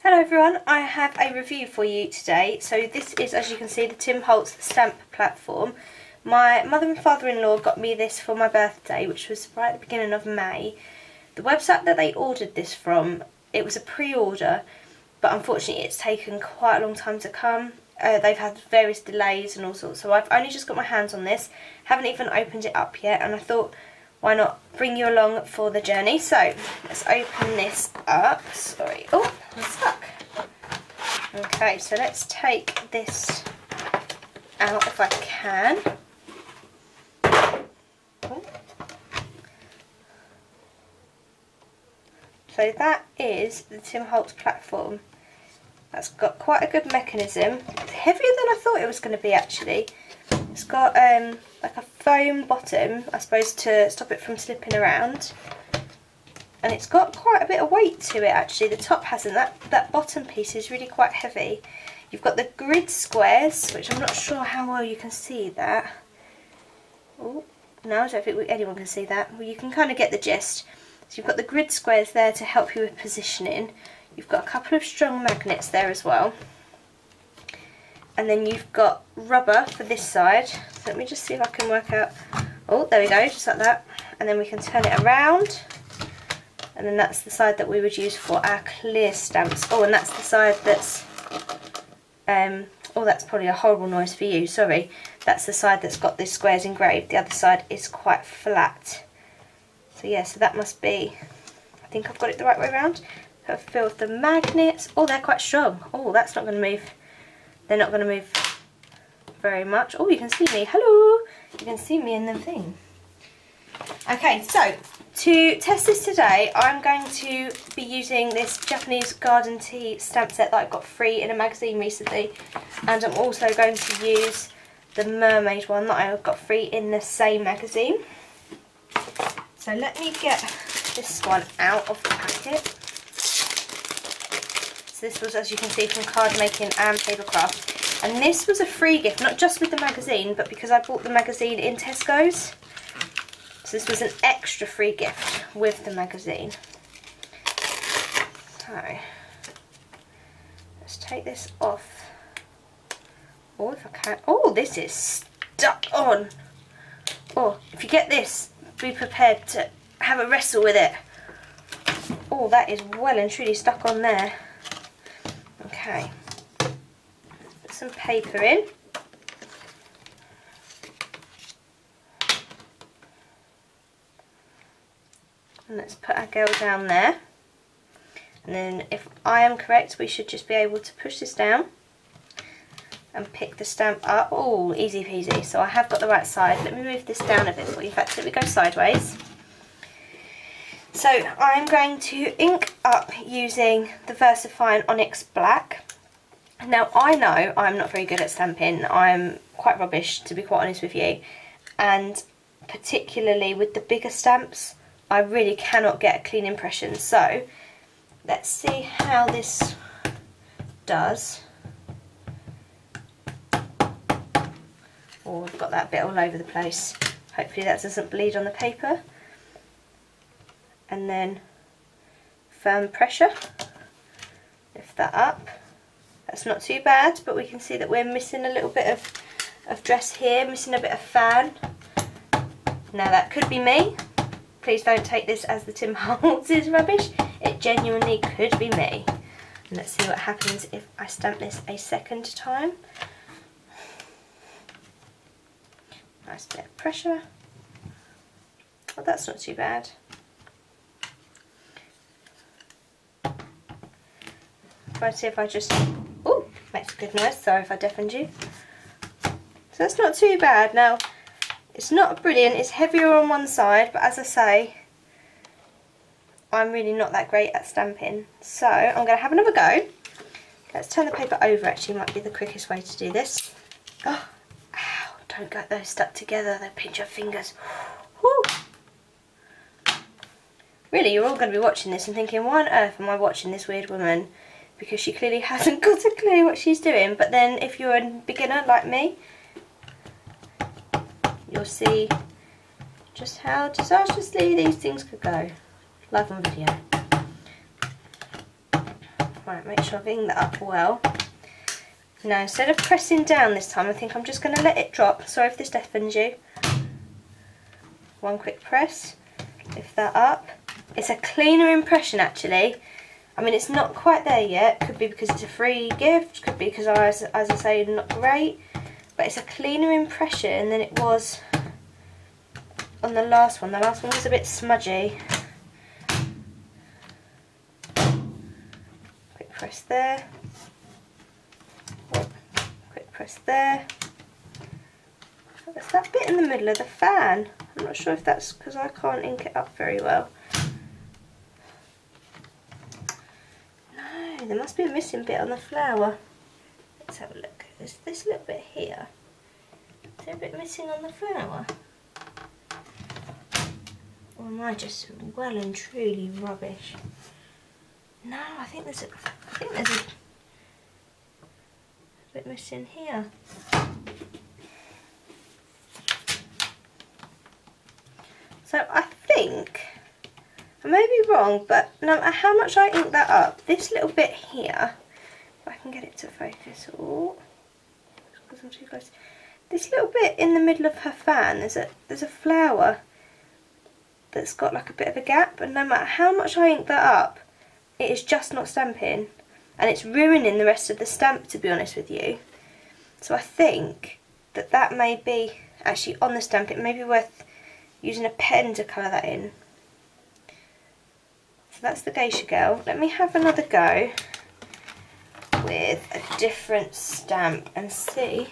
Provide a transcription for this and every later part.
Hello everyone, I have a review for you today. So this is, as you can see, the Tim Holtz Stamp Platform. My mother and father-in-law got me this for my birthday, which was right at the beginning of May. The website that they ordered this from, it was a pre-order, but unfortunately it's taken quite a long time to come. They've had various delays and all sorts, so I've only just got my hands on this, haven't even opened it up yet, and I thought, why not bring you along for the journey? So let's open this up. Sorry, oh, I'm stuck. Okay, so let's take this out if I can. Oh. So that is the Tim Holtz platform. That's got quite a good mechanism. It's heavier than I thought it was going to be actually. It's got like a foam bottom, I suppose, to stop it from slipping around. And it's got quite a bit of weight to it actually. The top hasn't. That bottom piece is really quite heavy. You've got the grid squares, which I'm not sure how well you can see that. Oh, no, I don't think anyone can see that. Well, you can kind of get the gist. So you've got the grid squares there to help you with positioning. You've got a couple of strong magnets there as well. And then you've got rubber for this side. So let me just see if I can work out. Oh, there we go, just like that. And then we can turn it around. And then that's the side that we would use for our clear stamps. Oh, and that's the side that's... oh, that's probably a horrible noise for you, sorry. That's the side that's got the squares engraved. The other side is quite flat. So yeah, so that must be... I think I've got it the right way around. Have a feel of the magnets. Oh, they're quite strong. Oh, that's not going to move. They're not going to move very much. Oh, you can see me. Hello! You can see me in the thing. Okay, so to test this today, I'm going to be using this Japanese garden tea stamp set that I got free in a magazine recently. And I'm also going to use the mermaid one that I got free in the same magazine. So let me get this one out of the packet. So this was, as you can see, from Card Making and Papercraft. And this was a free gift, not just with the magazine, but because I bought the magazine in Tesco's. So this was an extra free gift with the magazine. So, let's take this off. Oh, if I can. Oh, this is stuck on. Oh, if you get this, be prepared to have a wrestle with it. Oh, that is well and truly stuck on there. Okay, put some paper in. And let's put our girl down there. And then if I am correct, we should just be able to push this down and pick the stamp up. Oh, easy peasy. So I have got the right side. Let me move this down a bit for you. In fact, let me go sideways. So I'm going to ink up using the VersaFine Onyx Black. Now I know I'm not very good at stamping. I'm quite rubbish, to be quite honest with you. And particularly with the bigger stamps, I really cannot get a clean impression. So let's see how this does. Oh, I've got that bit all over the place. Hopefully that doesn't bleed on the paper. And then firm pressure, lift that up. That's not too bad, but we can see that we're missing a little bit of dress here, missing a bit of fan. Now that could be me. Please don't take this as the Tim Holtz is rubbish. It genuinely could be me. And let's see what happens if I stamp this a second time. Nice bit of pressure. Oh, that's not too bad. Try to see if I just, oh, makes a good noise, sorry if I deafened you. So that's not too bad. Now, it's not brilliant, it's heavier on one side, but as I say, I'm really not that great at stamping. So, I'm going to have another go. Let's turn the paper over, actually, might be the quickest way to do this. Oh, ow, don't get those stuck together, they pinch your fingers. Whew. Really, you're all going to be watching this and thinking, why on earth am I watching this weird woman? Because she clearly hasn't got a clue what she's doing. But then if you're a beginner like me, you'll see just how disastrously these things could go. Live on video. Right, make sure I've inked that up well. Now, instead of pressing down this time, I think I'm just going to let it drop. Sorry if this deafens you. One quick press, lift that up. It's a cleaner impression actually. I mean, it's not quite there yet. Could be because it's a free gift, could be because as I say, not great. But it's a cleaner impression than it was on the last one. The last one was a bit smudgy. Quick press there. Quick press there. There's that bit in the middle of the fan. I'm not sure if that's because I can't ink it up very well. No, there must be a missing bit on the flower. Let's have a look. There's this little bit here. Is there a bit missing on the flower? Or am I just well and truly rubbish? No, I think there's a bit missing here. So I think, I may be wrong, but no matter how much I ink that up, this little bit here, if I can get it to focus, oh, because I'm too close. This little bit in the middle of her fan, there's a flower that's got like a bit of a gap, and no matter how much I ink that up, it is just not stamping, and it's ruining the rest of the stamp, to be honest with you. So I think that may be actually on the stamp. It may be worth using a pen to colour that in. So that's the geisha girl. Let me have another go with a different stamp and see.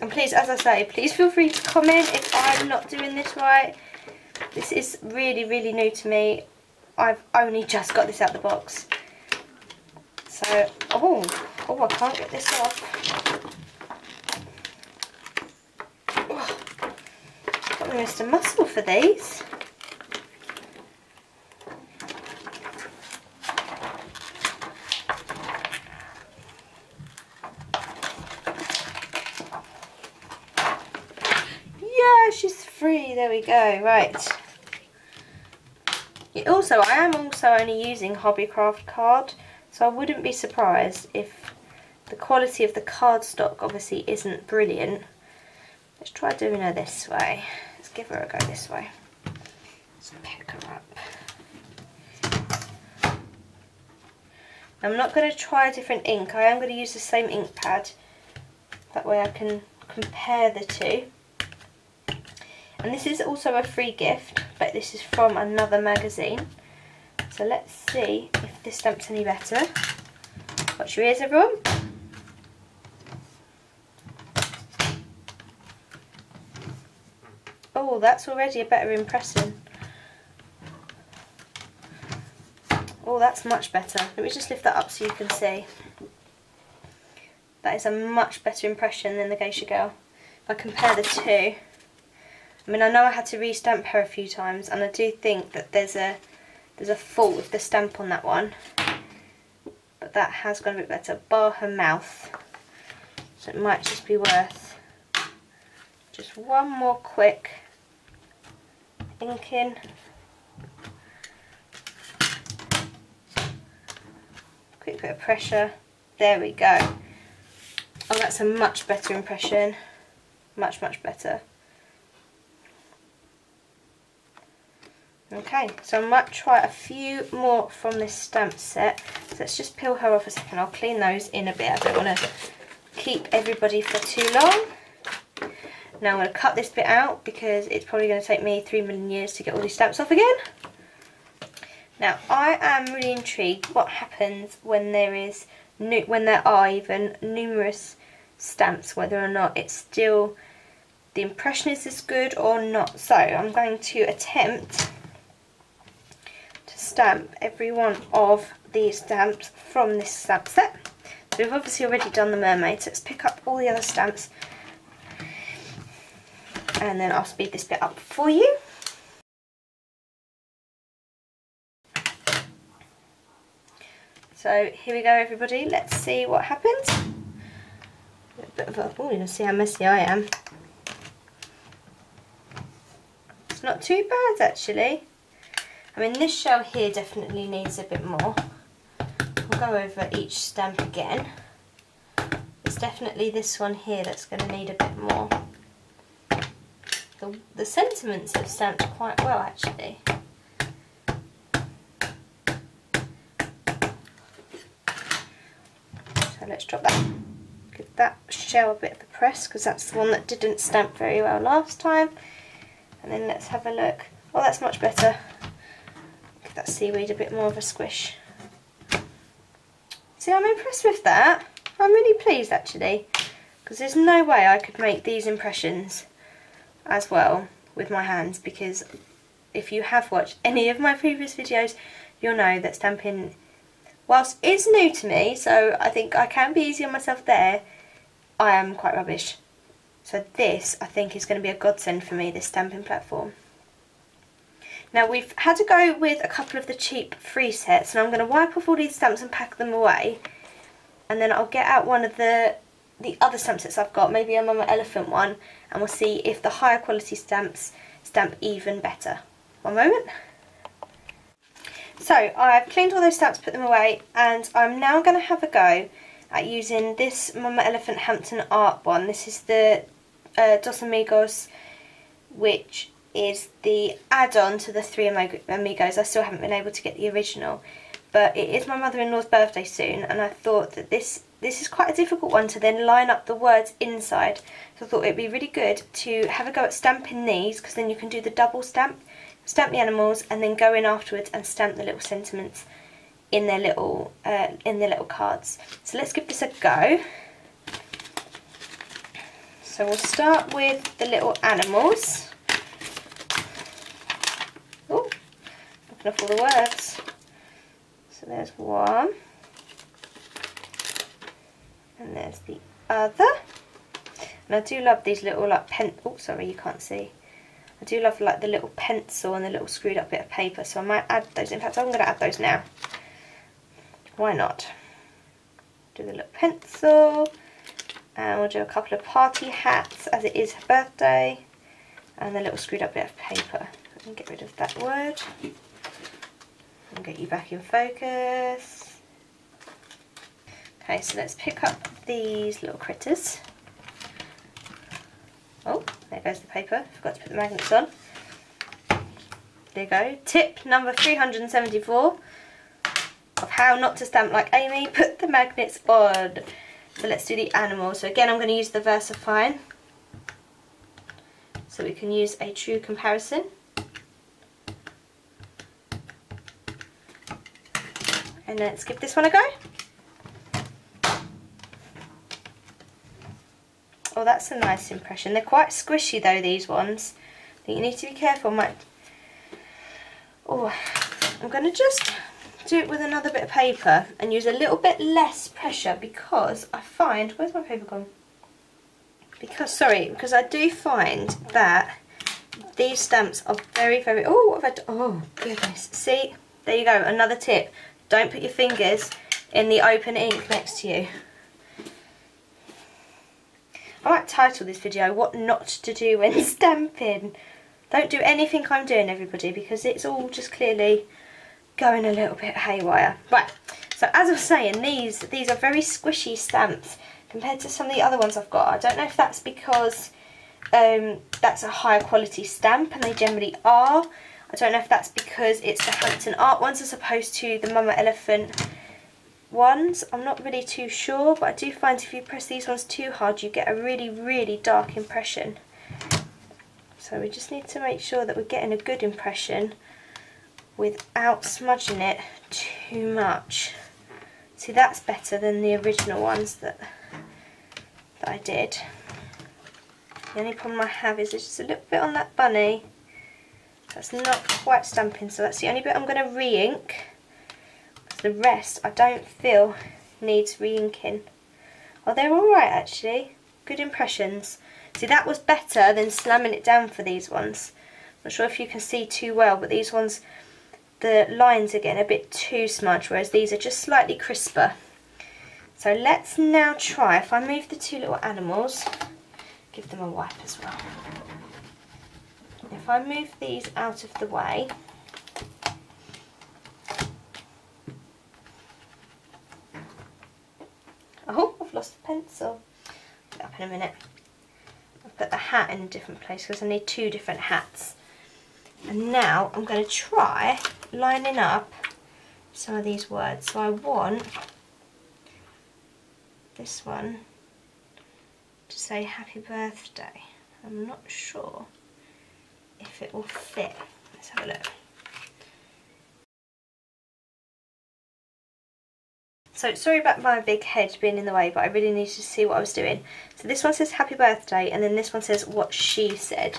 And please, as I say, please feel free to comment if I'm not doing this right. This is really, really new to me. I've only just got this out the box. So, oh, I can't get this off. Got me Mr. Muscle for these. Yeah, she's free. There we go. Right. I am also only using Hobbycraft card, so I wouldn't be surprised if the quality of the cardstock obviously isn't brilliant. Let's try doing her this way. Let's give her a go this way. Let's pick her up. I'm not going to try a different ink. I am going to use the same ink pad. That way I can compare the two. And this is also a free gift, but this is from another magazine. So let's see if this stamp's any better. Watch your ears, everyone. Oh, that's already a better impression. Oh, that's much better. Let me just lift that up so you can see. That is a much better impression than the geisha girl. If I compare the two, I mean, I know I had to re-stamp her a few times, and I do think that there's a fault with the stamp on that one, but that has gone a bit better, bar her mouth. So it might just be worth just one more quick inking. Quick bit of pressure. There we go. Oh, that's a much better impression. Much, much better. Okay, so I might try a few more from this stamp set. So let's just peel her off a second. I'll clean those in a bit. I don't want to keep everybody for too long. Now I'm going to cut this bit out because it's probably going to take me 3 million years to get all these stamps off again. Now I am really intrigued what happens when there are even numerous stamps, whether or not it's still the impression is as good or not. So I'm going to attempt to stamp every one of these stamps from this stamp set. So we've obviously already done the mermaid, so let's pick up all the other stamps and then I'll speed this bit up for you. So here we go, everybody. Let's see what happens. A bit of a, oh, you can see how messy I am. It's not too bad actually. I mean, this shell here definitely needs a bit more. I'll go over each stamp again. It's definitely this one here that's going to need a bit more. The sentiments have stamped quite well actually. So let's drop that. Give that shell a bit of a press because that's the one that didn't stamp very well last time. And then let's have a look. Oh, that's much better. Give that seaweed a bit more of a squish. See, I'm impressed with that. I'm really pleased actually, because there's no way I could make these impressions as well with my hands, because if you have watched any of my previous videos, you'll know that stamping, whilst it's new to me, so I think I can be easy on myself there, I am quite rubbish. So this, I think, is going to be a godsend for me, this stamping platform. Now we've had to go with a couple of the cheap free sets, and I'm going to wipe off all these stamps and pack them away, and then I'll get out one of the other stamp sets I've got, maybe a Mama Elephant one, and we'll see if the higher quality stamps stamp even better. One moment. So I've cleaned all those stamps, put them away, and I'm now going to have a go at using this Mama Elephant Hampton Art one. This is the Dos Amigos, which is the add-on to the Three Amigos. I still haven't been able to get the original, but it is my mother-in-law's birthday soon, and I thought that this is quite a difficult one to then line up the words inside. So I thought it'd be really good to have a go at stamping these, because then you can do the double stamp the animals, and then go in afterwards and stamp the little sentiments in their little cards. So let's give this a go. So we'll start with the little animals. Oh, knocking off all the words. So there's one, and there's the other. And I do love these little like oh sorry, you can't see. I do love like the little pencil and the little screwed up bit of paper, so I might add those. In fact, I'm going to add those now. Why not? Do the little pencil, and we'll do a couple of party hats as it is her birthday, and the little screwed up bit of paper. Let me get rid of that word and get you back in focus. Okay, so let's pick up these little critters. Oh, there goes the paper. Forgot to put the magnets on. There you go. Tip number 374 of how not to stamp like Amy. Put the magnets on. So let's do the animals. So again, I'm going to use the VersaFine, so we can use a true comparison. And let's give this one a go. Oh, that's a nice impression. They're quite squishy though, these ones. I think you need to be careful. Oh, I'm going to just do it with another bit of paper and use a little bit less pressure, because I find, where's my paper gone? Because I do find that these stamps are very, very, oh, what have I done? Oh, goodness. See, there you go, another tip. Don't put your fingers in the open ink next to you. I might title this video, What Not to Do When Stamping. Don't do anything I'm doing, everybody, because it's all just clearly going a little bit haywire. Right, so as I was saying, these are very squishy stamps compared to some of the other ones I've got. I don't know if that's because that's a higher quality stamp, and they generally are. I don't know if that's because it's the Hampton Art ones as opposed to the Mama Elephant ones. I'm not really too sure, but I do find if you press these ones too hard, you get a really, really dark impression. So we just need to make sure that we're getting a good impression without smudging it too much. See, that's better than the original ones that I did. The only problem I have is there's just a little bit on that bunny that's not quite stamping, so that's the only bit I'm going to re-ink. The rest I don't feel needs re-inking. Oh, they're alright actually. Good impressions. See, that was better than slamming it down for these ones. Not sure if you can see too well, but these ones, the lines are getting a bit too smudged, whereas these are just slightly crisper. So let's now try, if I move the two little animals, give them a wipe as well. If I move these out of the way, pencil. Put that up in a minute. I'll put the hat in a different place because I need 2 different hats. And now I'm going to try lining up some of these words. So I want this one to say happy birthday. I'm not sure if it will fit. Let's have a look. So sorry about my big head being in the way, but I really needed to see what I was doing. So this one says happy birthday, and then this one says what she said.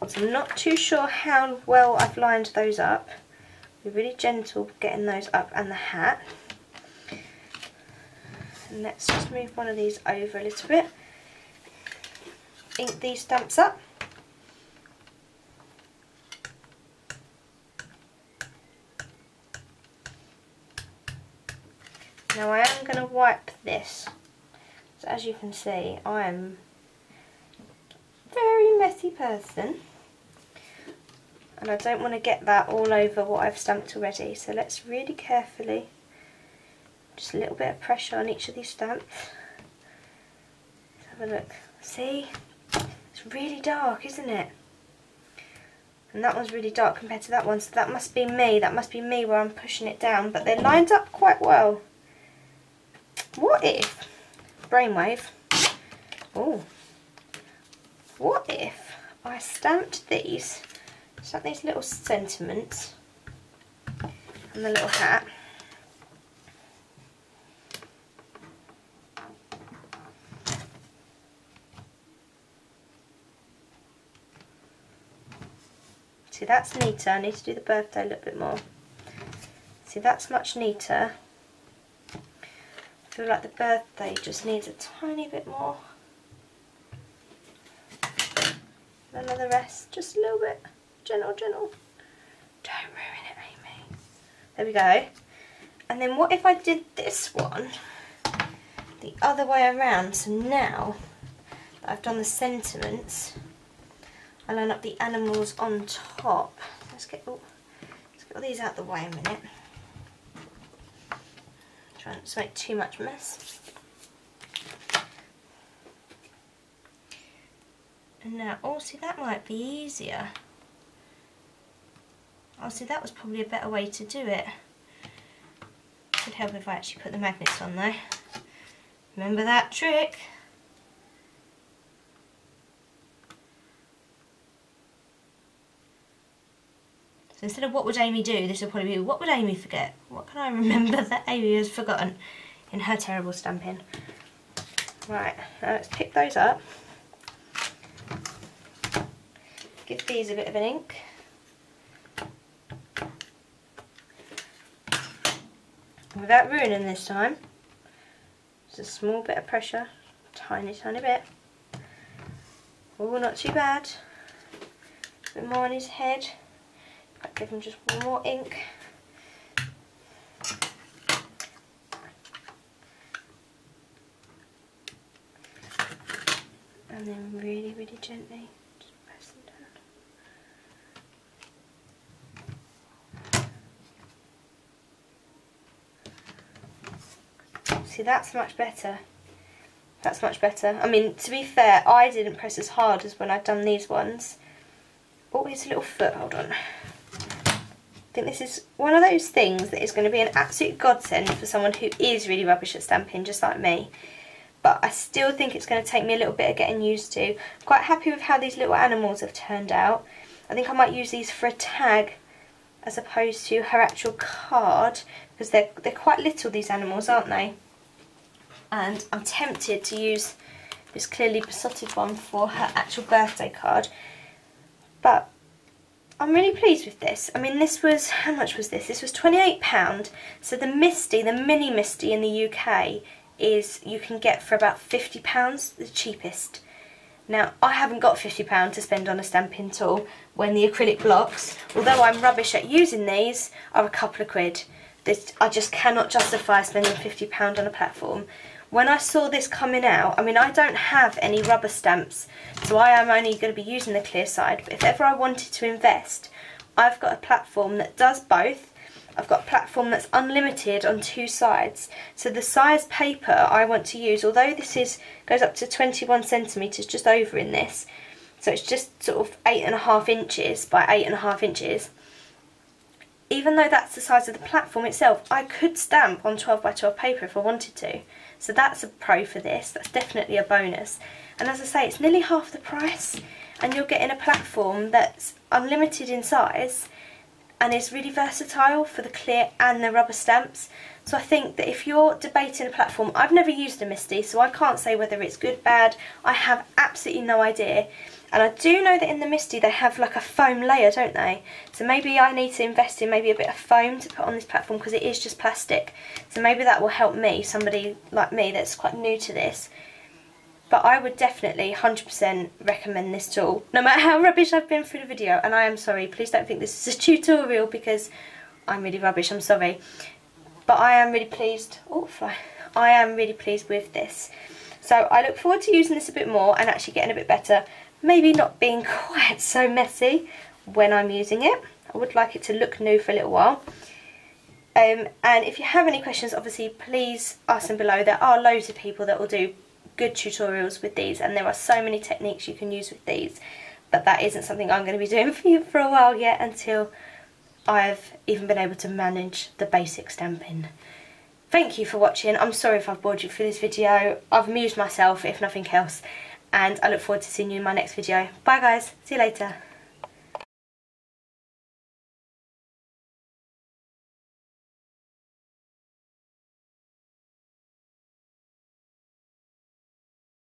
So I'm not too sure how well I've lined those up. Be really gentle getting those up, and the hat. And let's just move one of these over a little bit. Ink these stamps up. Now I am going to wipe this. So as you can see, I am a very messy person. And I don't want to get that all over what I've stamped already. So let's really carefully, just a little bit of pressure on each of these stamps. Let's have a look. See? It's really dark, isn't it? And that one's really dark compared to that one. So that must be me. That must be me where I'm pushing it down. But they're lined up quite well. What if, brainwave, oh, what if I stamped these little sentiments and the little hat, see that's neater. I need to do the birthday a little bit more. See, that's much neater. I feel like the birthday just needs a tiny bit more than the rest, just a little bit, gentle. Don't ruin it, Amy. There we go. And then what if I did this one the other way around? So now that I've done the sentiments, I line up the animals on top. Let's get all these out the way a minute. Try not to make too much mess. And now, oh, see, that might be easier. Oh, see, that was probably a better way to do it. Could help if I actually put the magnets on there. Remember that trick? So instead of what would Amy do, this will probably be what would Amy forget? What can I remember that Amy has forgotten in her terrible stamping? Right, now let's pick those up. Give these a bit of an ink. Without ruining this time, just a small bit of pressure, tiny bit. Oh, not too bad. A bit more on his head. Give him just one more ink. And then really gently just press them down. See, that's much better. That's much better. I mean, to be fair, I didn't press as hard as when I'd done these ones. Oh, here's a little foot, hold on. I think this is one of those things that is going to be an absolute godsend for someone who is really rubbish at stamping, just like me. But I still think it's going to take me a little bit of getting used to. I'm quite happy with how these little animals have turned out. I think I might use these for a tag as opposed to her actual card, because they're quite little, these animals, aren't they? And I'm tempted to use this clearly besotted one for her actual birthday card. But I'm really pleased with this. I mean, this was, how much was this? This was £28. So the Misty, the mini Misty in the UK is, you can get for about £50, the cheapest. Now, I haven't got £50 to spend on a stamping tool when the acrylic blocks, although I'm rubbish at using these, are a couple of quid. I just cannot justify spending £50 on a platform. When I saw this coming out, I mean, I don't have any rubber stamps, so I am only going to be using the clear side, but if ever I wanted to invest, I've got a platform that does both, I've got a platform that's unlimited on 2 sides. So the size paper I want to use, although this goes up to 21 centimetres just over in this, so it's just sort of 8.5 inches by 8.5 inches. Even though that's the size of the platform itself, I could stamp on 12 by 12 paper if I wanted to. So that's a pro for this, that's definitely a bonus. And as I say, it's nearly half the price, and you're getting a platform that's unlimited in size and is really versatile for the clear and the rubber stamps. So I think that if you're debating a platform, I've never used a MISTI, so I can't say whether it's good, bad, I have absolutely no idea. And I do know that in the MISTI they have like a foam layer, don't they? So maybe I need to invest in maybe a bit of foam to put on this platform, because it is just plastic. So maybe that will help me, somebody like me that's quite new to this. But I would definitely 100% recommend this tool, no matter how rubbish I've been through the video. And I am sorry, please don't think this is a tutorial, because I'm really rubbish, I'm sorry. But I am really pleased, I am really pleased with this. So I look forward to using this a bit more and actually getting a bit better. Maybe not being quite so messy when I'm using it. I would like it to look new for a little while. And if you have any questions, obviously please ask them below. There are loads of people that will do good tutorials with these, and there are so many techniques you can use with these, but that isn't something I'm going to be doing for you for a while yet, until I've even been able to manage the basic stamping. Thank you for watching. I'm sorry if I've bored you through this video. I've amused myself if nothing else, and I look forward to seeing you in my next video. Bye guys, see you later.